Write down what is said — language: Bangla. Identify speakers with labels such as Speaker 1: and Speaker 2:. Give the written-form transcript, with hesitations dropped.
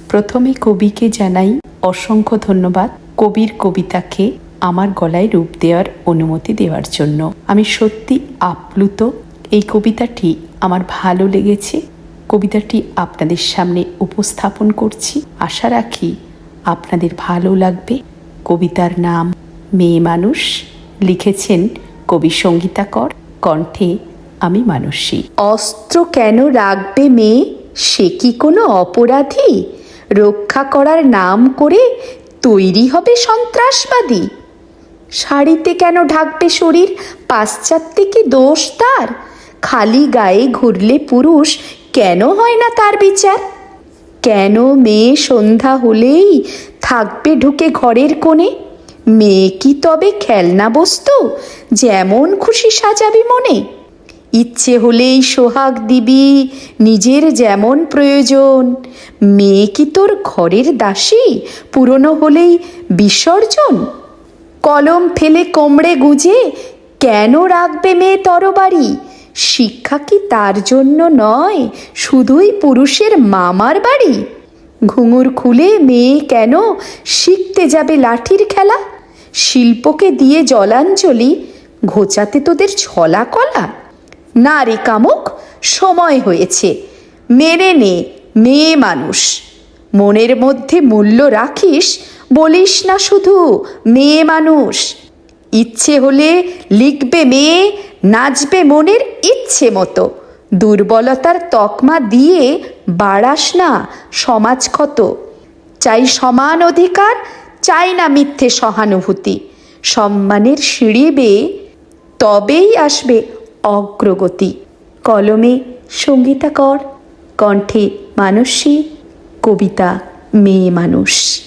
Speaker 1: প্রথমে কবিকে জানাই অসংখ্য ধন্যবাদ কবির কবিতাকে আমার গলায় রূপ দেওয়ার অনুমতি দেওয়ার জন্য। আমি সত্যি আপ্লুত। এই কবিতাটি আমার ভালো লেগেছে। কবিতাটি আপনাদের সামনে উপস্থাপন করছি। আশা রাখি আপনাদের ভালো লাগবে। কবিতার নাম মেয়ে মানুষ, লিখেছেন কবি সঙ্গীতা কর, কণ্ঠে আমি মানসী।
Speaker 2: অস্ত্র কেন রাখবে মেয়ে, সে কি কোনো অপরাধী? রক্ষা করার নাম করে তৈরি হবে সন্ত্রাসবাদী। শাড়িতে কেন ঢাকবে শরীর, পাশ্চাত্যে কি দোষ তার? খালি গায়ে ঘুরলে পুরুষ, কেন হয় না তার বিচার? কেন মেয়ে সন্ধ্যা হলেই থাকবে ঢুকে ঘরের কোণে? মেয়ে কি তবে খেলনা বস্তু, যেমন খুশি সাজাবি মনে? ইচ্ছে হলেই সোহাগ দিবি নিজের যেমন প্রয়োজন। মেয়ে কি তোর ঘরের দাসী, পুরনো হলেই বিসর্জন? কলম ফেলে কোমড়ে গুজে কেন রাখবে মেয়ে তরবারি? শিক্ষা কি তার জন্য নয়, শুধুই পুরুষের মামার বাড়ি? ঘুঙুর খুলে মেয়ে কেন শিখতে যাবে লাঠির খেলা? শিল্পকে দিয়ে জলাঞ্জলি ঘোচাতে তোদের ছলা কলা? না রে কামুক, সময় হয়েছে, মেনে নে মেয়ে মানুষ। মনের মধ্যে মূল্য রাখিস, বলিস না শুধু মেয়ে মানুষ। ইচ্ছে হলে লিখবে মেয়ে, নাচবে মনের ইচ্ছে মতো। দুর্বলতার তকমা দিয়ে বাড়াস না সমাজ ক্ষত। চাই সমান অধিকার, চাই না মিথ্যে সহানুভূতি। সম্মানের সিঁড়ি বেয়ে তবেই আসবে অগ্রগতি। কলমে সঙ্গীতা কর, কণ্ঠে মানসী, কবিতা মেয়ে মানুষ।